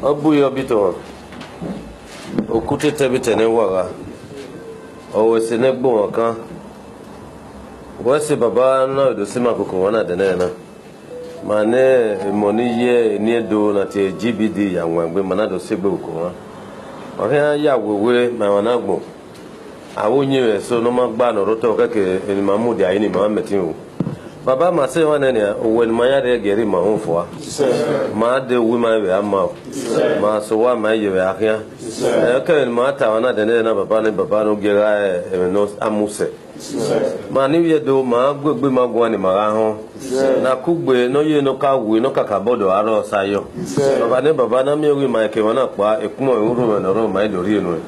Abu Yobito Okute Tabitane Waga or Senebo Waka. What's the Baba no the Sima Kukuana Denena? Mane money ye near do not a GBD and when Manado Sibuko. Or here Yawe, my Wanagbo. I won't you so no more ban or Rotokake in Mamudia any Mametu. Baba must say one area when my area get in my own for. Mad the woman we are mouth. Maso my you are here. Okay, Mata, another than Babano Gira and no Amuse. Mani do ma good be my one in Maraho. Na Kugbe, no you no car, we no cacabodo, Aro Sayo. Babana me with my Kevana, a Kumo and a room, my Dorino.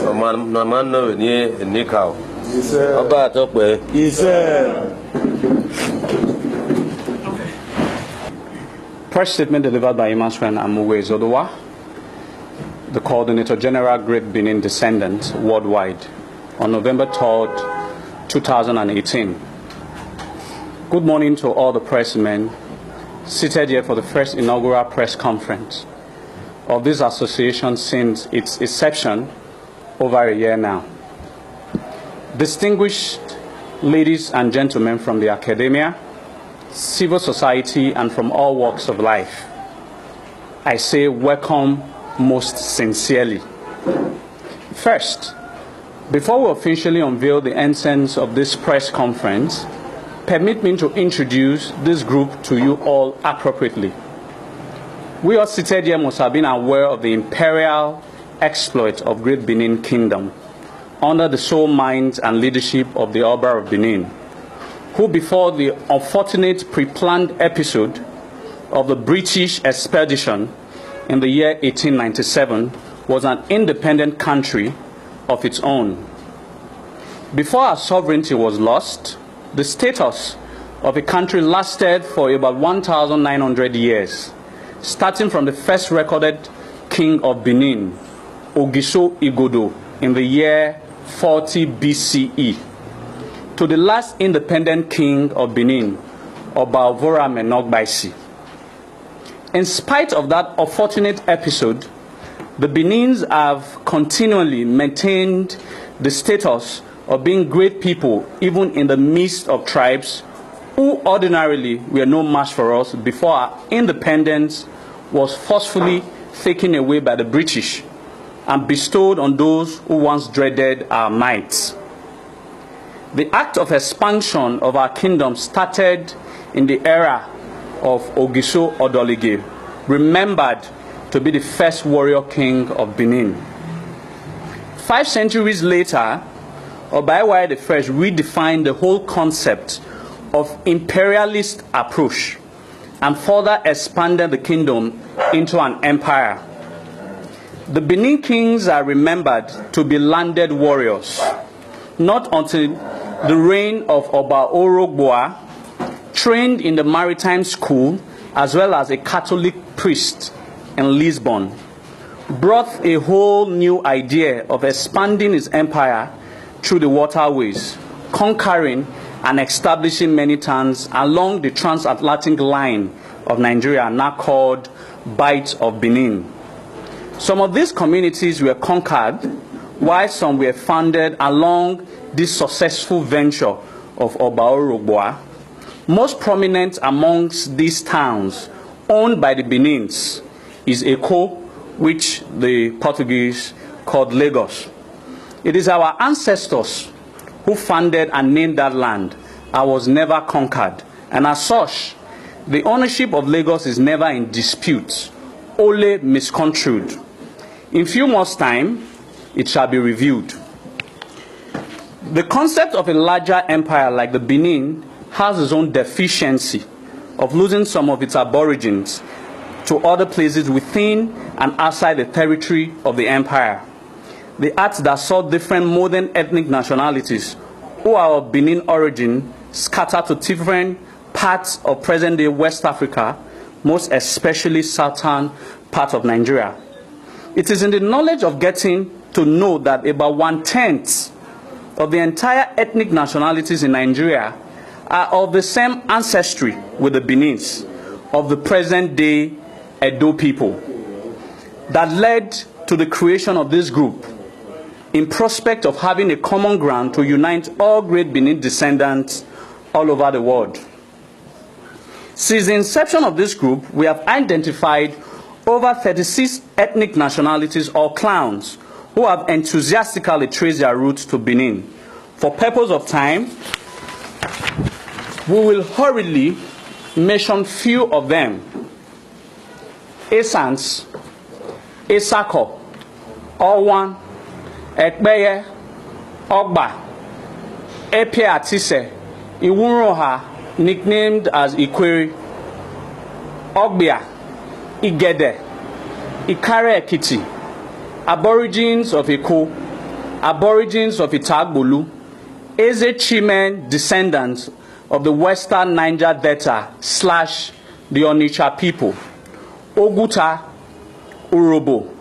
No man no near Nikau. About up where he said. Press statement delivered by Imaswan Amuwe Zodowa, the Coordinator General Great Benin Descendants Worldwide, on November 3rd, 2018. Good morning to all the pressmen seated here for the first inaugural press conference of this association since its inception over a year now. Distinguished ladies and gentlemen from the academia, civil society, and from all walks of life, I say welcome most sincerely. First, before we officially unveil the essence of this press conference, permit me to introduce this group to you all appropriately. We all seated here must have been aware of the imperial exploit of Great Benin Kingdom under the sole minds and leadership of the Oba of Benin, who before the unfortunate pre-planned episode of the British expedition in the year 1897 was an independent country of its own. Before our sovereignty was lost, the status of a country lasted for about 1,900 years, starting from the first recorded king of Benin, Ogiso Igodo, in the year 40 BCE, to the last independent king of Benin, Obaovora Menogbaisi. In spite of that unfortunate episode, the Benins have continually maintained the status of being great people, even in the midst of tribes who ordinarily were no match for us before our independence was forcefully taken away by the British and bestowed on those who once dreaded our might. The act of expansion of our kingdom started in the era of Ogiso Odolige, remembered to be the first warrior king of Benin. 5 centuries later, Obaiwai I redefined the whole concept of imperialist approach and further expanded the kingdom into an empire. The Benin kings are remembered to be landed warriors, not until the reign of Oba Orogboa, trained in the maritime school as well as a Catholic priest in Lisbon, brought a whole new idea of expanding his empire through the waterways, conquering and establishing many towns along the transatlantic line of Nigeria, now called Bight of Benin. Some of these communities were conquered, while some were founded along this successful venture of Oba Orogboa. Most prominent amongst these towns owned by the Benins is Eko, which the Portuguese called Lagos. It is our ancestors who founded and named that land and was never conquered. And as such, the ownership of Lagos is never in dispute, only misconstrued. In few months' time, it shall be reviewed. The concept of a larger empire like the Benin has its own deficiency of losing some of its aborigines to other places within and outside the territory of the empire. The acts that saw different modern ethnic nationalities who are of Benin origin scattered to different parts of present-day West Africa, most especially southern part of Nigeria. It is in the knowledge of getting to know that about 1/10 of the entire ethnic nationalities in Nigeria are of the same ancestry with the Benins of the present-day Edo people that led to the creation of this group in prospect of having a common ground to unite all great Benin descendants all over the world. Since the inception of this group, we have identified over 36 ethnic nationalities or clans who have enthusiastically traced their roots to Benin. For purpose of time, we will hurriedly mention few of them. Esans, Esako, Owan, Ekbeye, Ogba, Epe Atise, Iwunroha, nicknamed as Ikweri, Ogbia, Igede, Ikare Ekiti, Aborigines of Eko, Aborigines of Itagbolu, Eze Chimen descendants of the Western Niger Delta / the Onitsha people, Oguta, Urobo,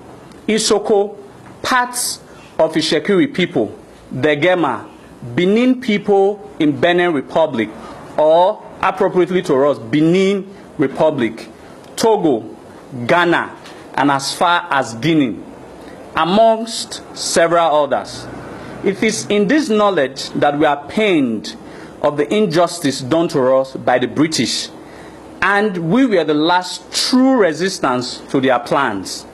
Isoko, parts of Ishekiri people, Degema, Benin people in Benin Republic, or appropriately to us, Benin Republic, Togo, Ghana, and as far as Guinea, amongst several others. It is in this knowledge that we are pained of the injustice done to us by the British, and we were the last true resistance to their plans.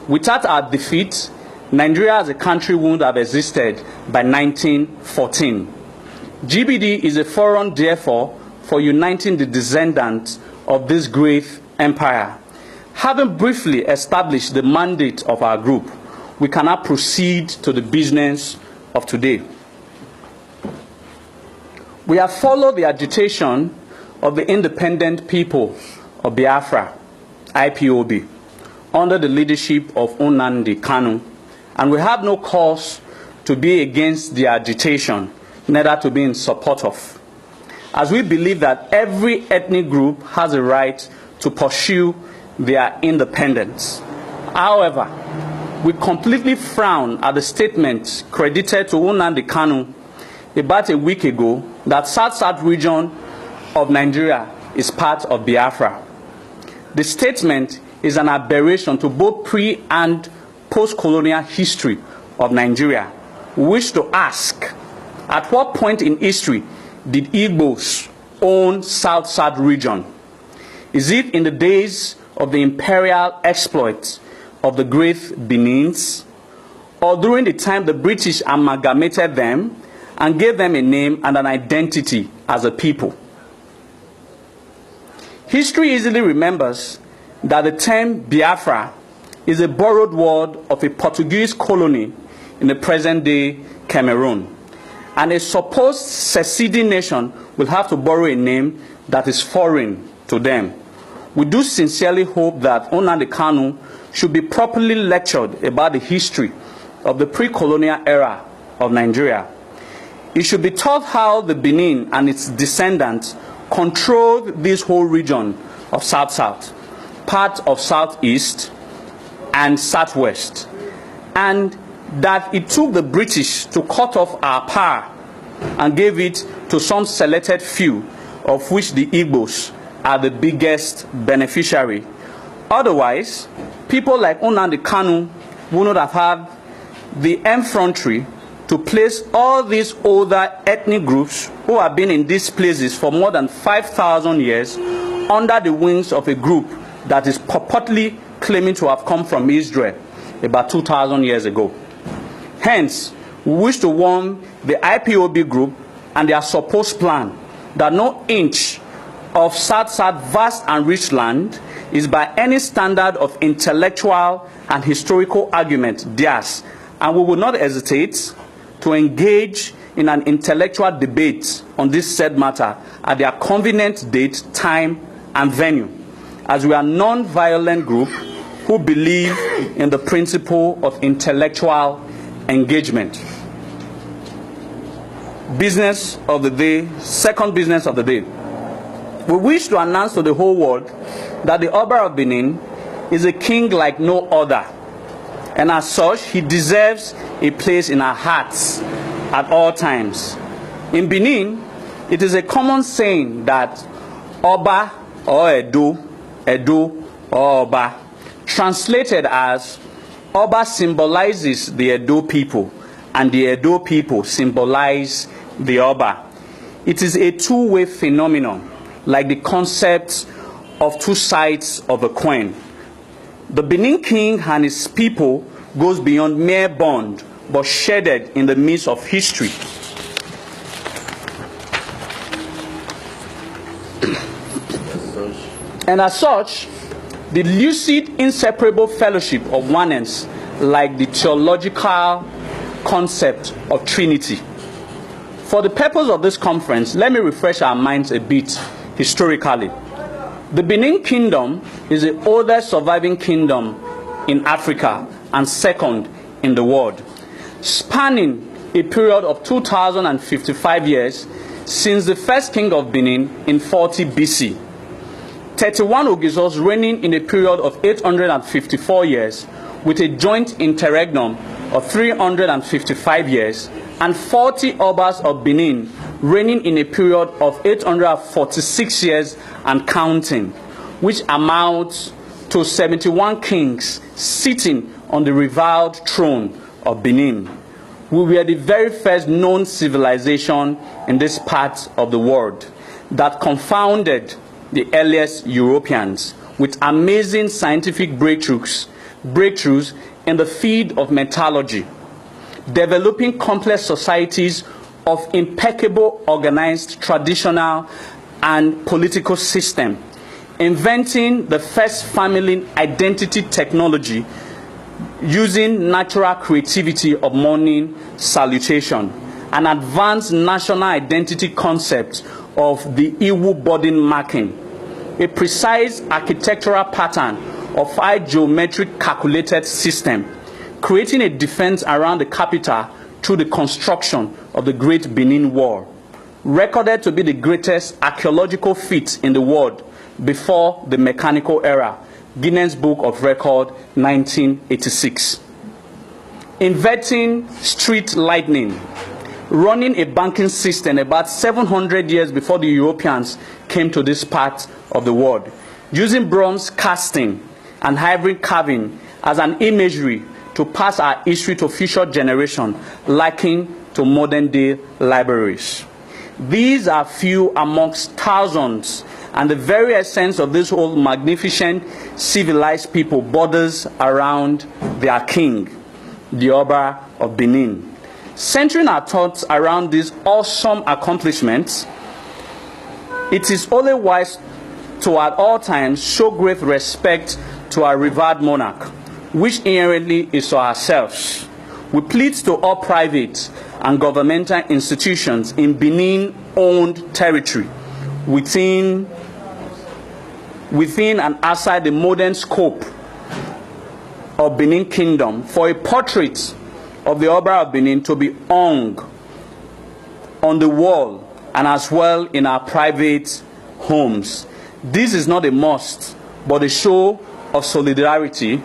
Without our defeat, Nigeria as a country would have existed by 1914. GBD is a forum, therefore, for uniting the descendants of this great empire. Having briefly established the mandate of our group, we can now proceed to the business of today. We have followed the agitation of the independent people of Biafra, IPOB, under the leadership of Nnamdi Kanu, and we have no cause to be against the agitation, neither to be in support of, as we believe that every ethnic group has a right to pursue their independence. However, we completely frown at the statement credited to Nnamdi Kanu about a week ago that South region of Nigeria is part of Biafra. The statement is an aberration to both pre- and post-colonial history of Nigeria. We wish to ask, at what point in history did Igbos own South region? Is it in the days of the imperial exploits of the great Benins, or during the time the British amalgamated them and gave them a name and an identity as a people? History easily remembers that the term Biafra is a borrowed word of a Portuguese colony in the present-day Cameroon, and a supposed seceding nation will have to borrow a name that is foreign to them. We do sincerely hope that Nnamdi Kanu should be properly lectured about the history of the pre-colonial era of Nigeria. It should be taught how the Benin and its descendants controlled this whole region of South-South, part of Southeast and Southwest, and that it took the British to cut off our power and gave it to some selected few, of which the Igbos are the biggest beneficiary. Otherwise, people like Nnamdi Kanu would not have had the effrontery to place all these older ethnic groups who have been in these places for more than 5,000 years under the wings of a group that is purportedly claiming to have come from Israel about 2,000 years ago. Hence, we wish to warn the IPOB group and their supposed plan that no inch of South-South vast and rich land is by any standard of intellectual and historical argument theirs, and we will not hesitate to engage in an intellectual debate on this said matter at their convenient date, time, and venue, as we are non-violent group who believe in the principle of intellectual engagement. Business of the day, second business of the day. We wish to announce to the whole world that the Oba of Benin is a king like no other, and as such, he deserves a place in our hearts at all times. In Benin, It is a common saying that Oba or Edo, Edo or Oba, translated as Oba symbolizes the Edo people and the Edo people symbolize the Oba. It is a two-way phenomenon, like the concept of two sides of a coin. The Benin king and his people goes beyond mere bond, but shedded in the midst of history. And as such, the lucid, inseparable fellowship of oneness, like the theological concept of Trinity. For the purpose of this conference, let me refresh our minds a bit historically. The Benin Kingdom is the oldest surviving kingdom in Africa and second in the world, spanning a period of 2,055 years since the first king of Benin in 40 BC. 31 Ogizos reigning in a period of 854 years with a joint interregnum of 355 years, and 40 Obas of Benin reigning in a period of 846 years and counting, which amounts to 71 kings sitting on the revered throne of Benin. We were the very first known civilization in this part of the world that confounded the earliest Europeans with amazing scientific breakthroughs in the field of metallurgy, developing complex societies of impeccable organized traditional and political system, inventing the first family identity technology using natural creativity of morning salutation, an advanced national identity concept of the Iwu burden marking, a precise architectural pattern of 5 geometric calculated system, creating a defense around the capital through the construction of the Great Benin Wall, recorded to be the greatest archaeological feat in the world before the mechanical era, Guinness Book of Record 1986. Inventing street lighting, running a banking system about 700 years before the Europeans came to this part of the world, using bronze casting and ivory carving as an imagery to pass our history to future generations, likened to modern day libraries. These are few amongst thousands, and the very essence of this whole magnificent civilized people borders around their king, the Oba of Benin. Centering our thoughts around these awesome accomplishments, it is only wise to at all times show great respect to our revered monarch, which inherently is to ourselves. We plead to all private and governmental institutions in Benin-owned territory within and outside the modern scope of Benin Kingdom for a portrait of the Oba of Benin to be hung on the wall and as well in our private homes. This is not a must, but a show of solidarity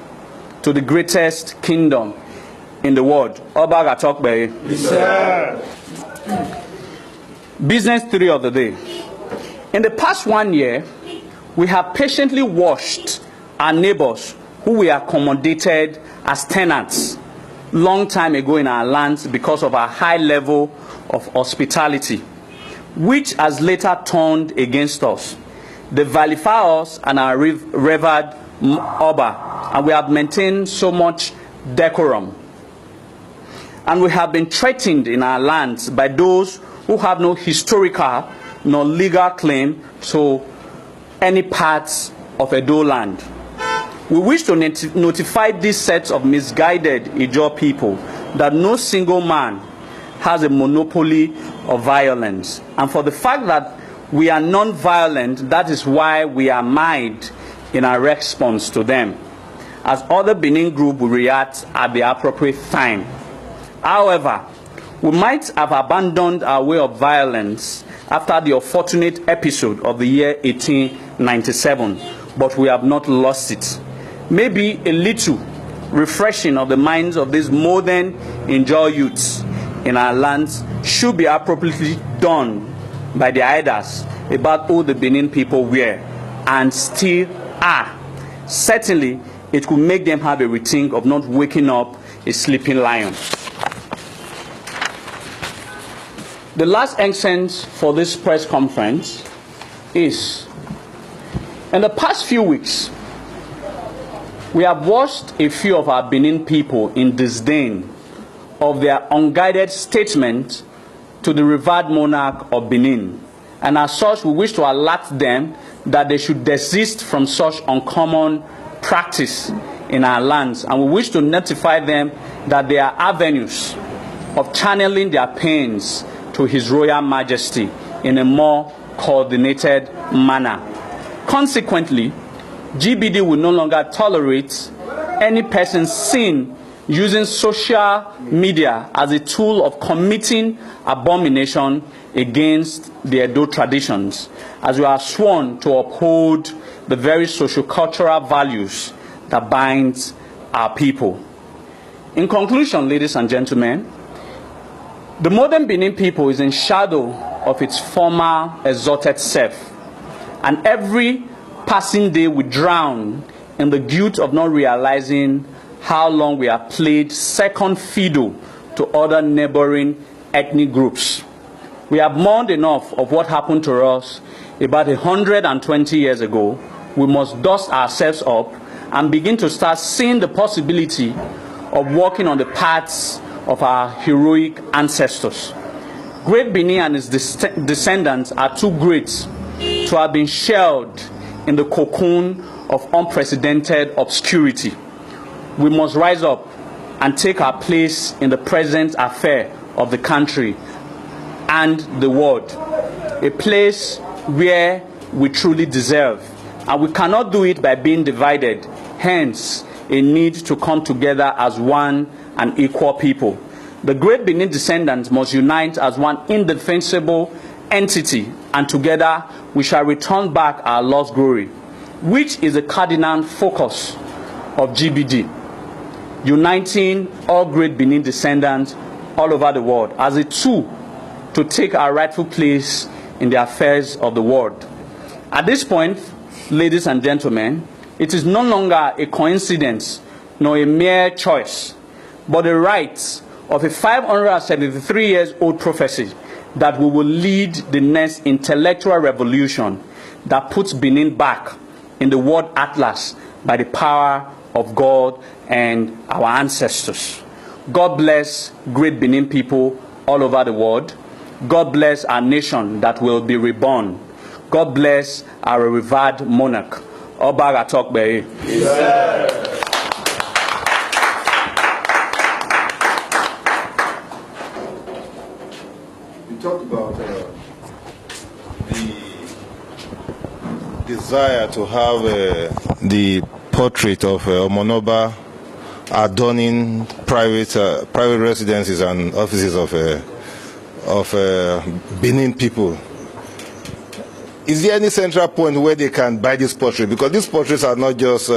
to the greatest kingdom in the world. Oba Gatokbe. Business 3 of the day. In the past 1 year, we have patiently watched our neighbors who we accommodated as tenants long time ago in our lands because of our high level of hospitality, which has later turned against us. They vilify us and our revered Oba, and we have maintained so much decorum. And we have been threatened in our lands by those who have no historical nor legal claim to any parts of Edo land. We wish to notify these sets of misguided Ijaw people that no single man has a monopoly of violence. And for the fact that we are non-violent, that is why we are mild in our response to them, as other Benin group will react at the appropriate time. However, we might have abandoned our way of violence after the unfortunate episode of the year 1897, but we have not lost it. Maybe a little refreshing of the minds of these modern Ijaw youths in our lands should be appropriately done by the elders about who the Benin people were and still are. Certainly, it could make them have a rethink of not waking up a sleeping lion. The last essence for this press conference is, in the past few weeks, we have watched a few of our Benin people in disdain of their unguided statement to the revered monarch of Benin. And as such, we wish to alert them that they should desist from such uncommon practice in our lands. And we wish to notify them that there are avenues of channeling their pains to His Royal Majesty in a more coordinated manner. Consequently, GBD will no longer tolerate any person seen using social media as a tool of committing abomination against the Edo traditions, as we are sworn to uphold the very socio-cultural values that bind our people. In conclusion, ladies and gentlemen, the modern Benin people is in shadow of its former exalted self, and every passing day we drown in the guilt of not realizing how long we have played second fiddle to other neighboring ethnic groups. We have mourned enough of what happened to us about 120 years ago. We must dust ourselves up and begin to start seeing the possibility of walking on the paths of our heroic ancestors. Great Benin and its descendants are too great to have been shelled in the cocoon of unprecedented obscurity. We must rise up and take our place in the present affair of the country and the world, a place where we truly deserve. And we cannot do it by being divided, hence a need to come together as one and equal people. The great Benin descendants must unite as one indefensible entity, and together we shall return back our lost glory, which is the cardinal focus of GBD, uniting all great Benin descendants all over the world as a tool to take our rightful place in the affairs of the world. At this point, ladies and gentlemen, it is no longer a coincidence nor a mere choice, but the right of a 573 years old prophecy that we will lead the next intellectual revolution that puts Benin back in the world atlas by the power of God and our ancestors. God bless great Benin people all over the world. God bless our nation that will be reborn. God bless our revered monarch. Obaga Tokbe. You talked about the desire to have the portrait of Omonoba adorning private residences and offices of Benin people. Is there any central point where they can buy this portrait? Because these portraits are not just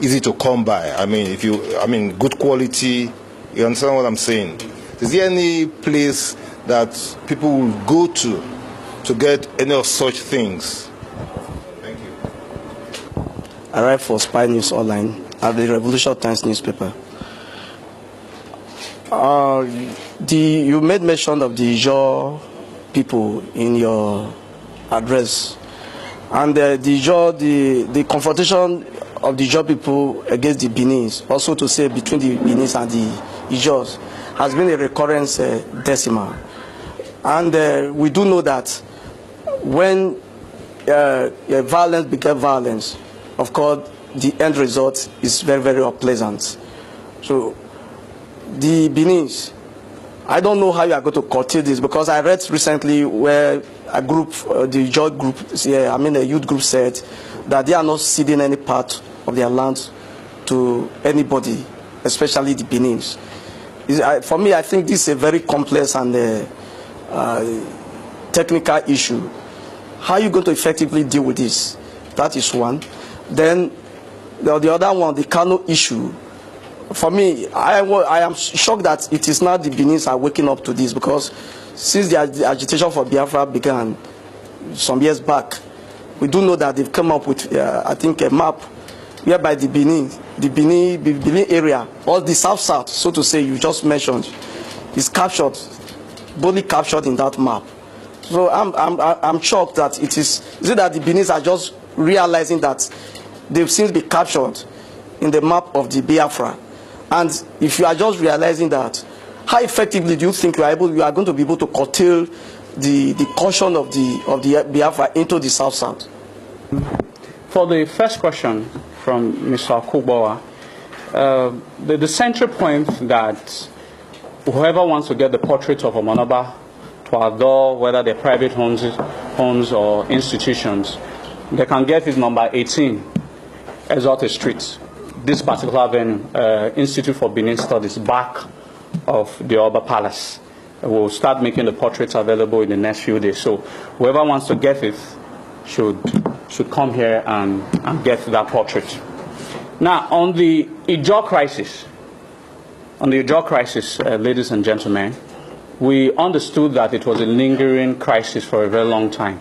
easy to come by. I mean, good quality. You understand what I'm saying? Is there any place that people will go to get any of such things? Thank you. I write for Spy News Online at the Revolution Times newspaper. You made mention of the Ijaw people in your address, and the confrontation of the Ijaw people against the Benins, also to say between the Benins and the Ijaws, has been a recurrence decimal. And we do know that when violence becomes violence, of course, the end result is very, very unpleasant. So the Benins, I don't know how you are going to curtail this, because I read recently where a group, the Ijaw group, a youth group, said that they are not ceding any part of their land to anybody, especially the Benins. For me, I think this is a very complex and technical issue. How are you going to effectively deal with this? That is one. Then the other one, the Kano issue. For me, I am shocked that it is not the Benins are waking up to this, because since the agitation for Biafra began some years back, we do know that they've come up with, I think, a map whereby the Benin area, all the south, so to say, you just mentioned, is captured, boldly captured in that map. So I'm shocked that is it that the Benins are just realizing that they've since been captured in the map of the Biafra. And if you are just realizing that, how effectively do you think you are going to be able to curtail the caution of the Biafra into the south? For the first question from Mr. Akubowa, the central point that whoever wants to get the portrait of Omonoba to adore, whether they're private homes or institutions, they can get his number 18, Exotic Street, this particular venue, Institute for Benin Studies, back of the Oba Palace. We'll start making the portraits available in the next few days. So whoever wants to get it should come here and get that portrait. Now, on the Ijaw crisis, ladies and gentlemen, we understood that it was a lingering crisis for a very long time.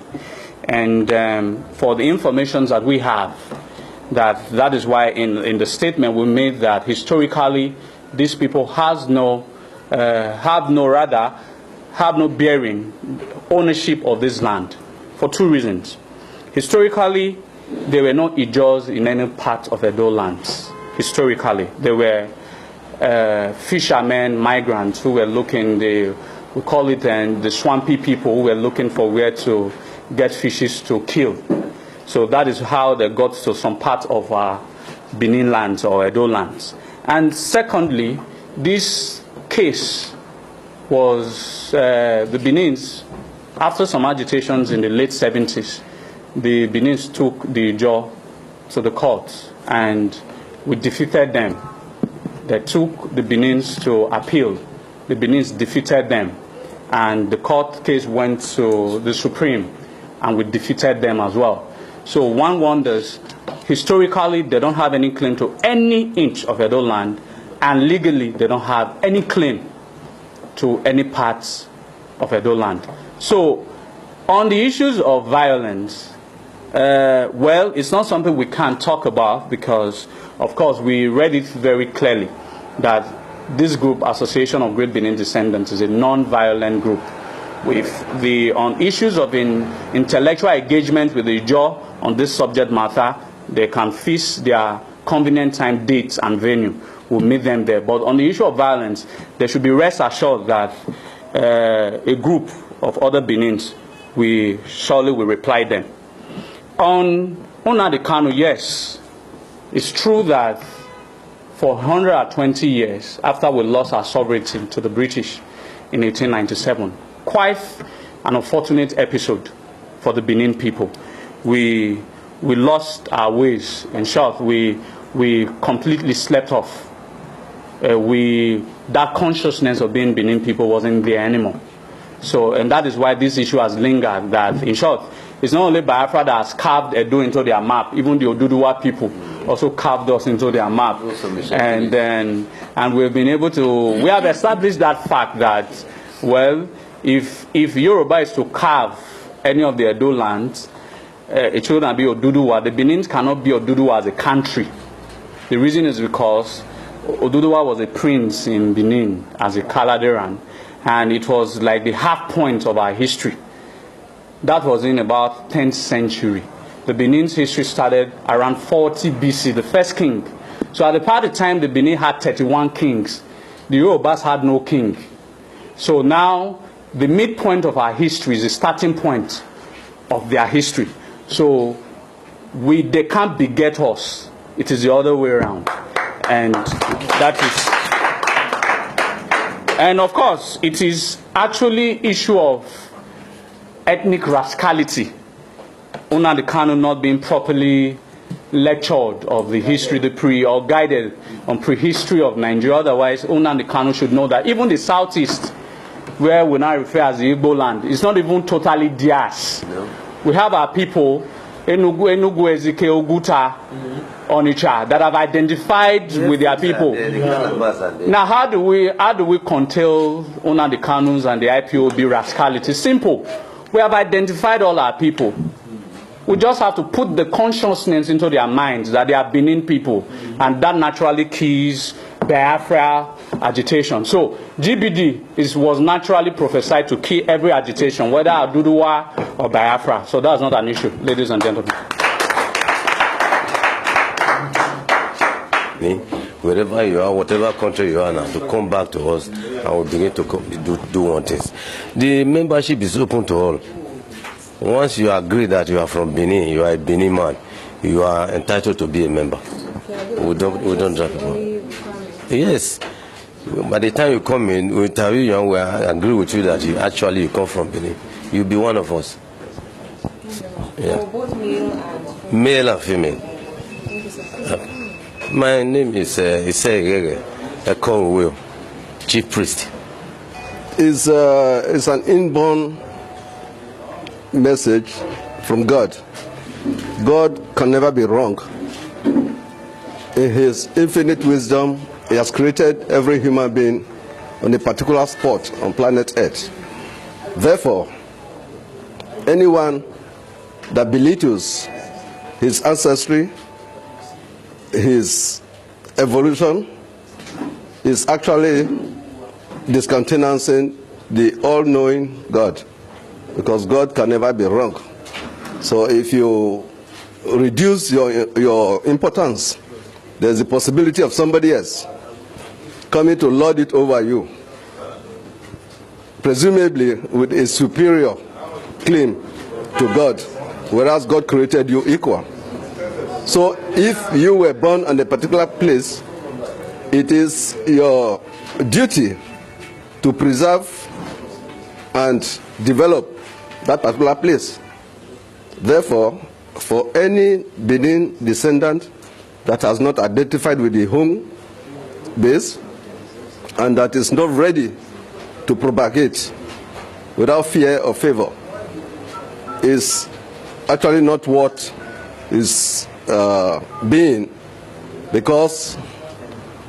And for the information that we have, that is why in the statement we made that historically these people have no bearing ownership of this land for two reasons. Historically, there were no Ijaws in any part of Edo lands. Historically, there were fishermen, migrants who were looking, we call it the swampy people who were looking for where to get fishes to kill. So that is how they got to some part of our Benin lands or Edo lands. And secondly, this case was the Benins, after some agitations in the late 70s, the Benins took the Ijaw to the court and we defeated them. They took the Benins to appeal. The Benins defeated them and the court case went to the Supreme and we defeated them as well. So one wonders, historically they don't have any claim to any inch of Edo land, and legally they don't have any claim to any parts of Edo land. So on the issues of violence, well, it's not something we can talk about because, of course, we read it very clearly that this group, Association of Great Benin Descendants, is a non-violent group. On issues of intellectual engagement with the Ijaw on this subject matter, they can fix their convenient time, dates, and venue. We'll meet them there. But on the issue of violence, they should be rest assured that a group of other Benins, we surely will reply them. On Nnamdi Kanu, yes, it's true that for 120 years, after we lost our sovereignty to the British in 1897, quite an unfortunate episode for the Benin people. We lost our ways. In short, we completely slept off. That consciousness of being Benin people wasn't there anymore. So, and that is why this issue has lingered. That, in short, it's not only Biafra that has carved Edo into their map. Even the Oduduwa people also carved us into their map. And we've been able to. We have established that fact that, well, if Yoruba is to carve any of the Edo lands, it shouldn't be Oduduwa. The Benins cannot be Oduduwa as a country. The reason is because Oduduwa was a prince in Benin as a Kaladeran, and it was like the half point of our history. That was in about 10th century. The Benin's history started around 40 BC, the first king. So at the part of the time, the Benin had 31 kings. The Yorubas had no king. So now, the midpoint of our history is the starting point of their history. So they can't beget us. It is the other way around. And that is... And of course, it is actually issue of ethnic rascality. Nnamdi Kanu not being properly lectured of the history, or guided on prehistory of Nigeria. Otherwise, Nnamdi Kanu should know that even the southeast, where we now refer as the Igbo land, it's not even totally theirs. No. We have our people Enugu, Ezike, Oguta, Onitsha, that have identified with their people. Now, how do we curtail the Kanus and the IPOB rascality? Simple. We have identified all our people. We just have to put the consciousness into their minds that they are Benin people, and that naturally keys Biafra agitation. So GBD was naturally prophesied to key every agitation, whether Aduduwa or Biafra. So that's not an issue, ladies and gentlemen. Wherever you are, whatever country you are now, to come back to us and we'll begin to do one thing. The membership is open to all. Once you agree that you are from Benin, you are a Benin man, you are entitled to be a member. We don't drop it. Yes. By the time you come in, we tell you and we agree with you that you come from Benin. You'll be one of us. Yeah. Both male and female. My name is Ise Ekong, Chief Priest. It's an inborn message from God. God can never be wrong. In His infinite wisdom, He has created every human being on a particular spot on planet Earth. Therefore, anyone that belittles his ancestry, his evolution, is actually discountenancing the all-knowing God, because God can never be wrong. So if you reduce your importance, there's a possibility of somebody else coming to lord it over you, presumably with a superior claim to God, whereas God created you equal. So if you were born in a particular place, it is your duty to preserve and develop that particular place. Therefore, for any Benin descendant that has not identified with the home base and that is not ready to propagate without fear or favor, is actually not what is being, because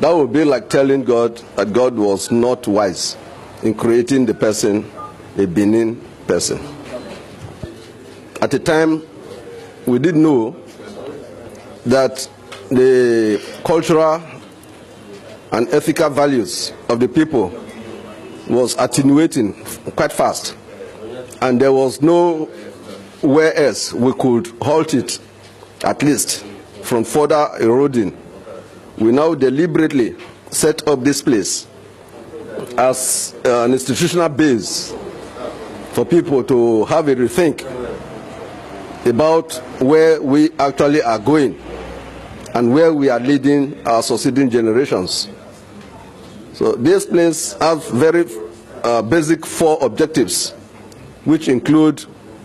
that would be like telling God that God was not wise in creating the person a Benin person. At the time, we did know that the cultural and ethical values of the people was attenuating quite fast, and there was nowhere else we could halt it, at least from further eroding. We now deliberately set up this place as an institutional base for people to have a rethink about where we actually are going and where we are leading our succeeding generations. So this place has very basic 4 objectives, which include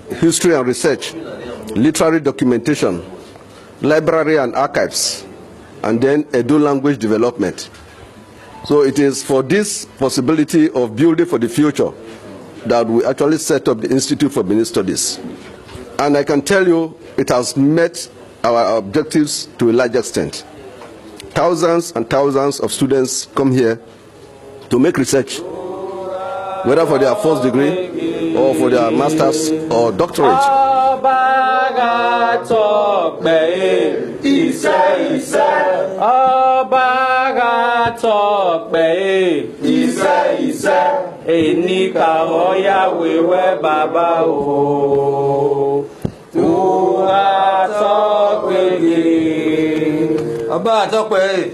history and research, literary documentation, library and archives, and then Edo language development. So it is for this possibility of building for the future that we actually set up the Institute for Benin Studies. And I can tell you it has met our objectives to a large extent. Thousands and thousands of students come here to make research, whether for their first degree or for their master's or doctorate. Aba atokwe.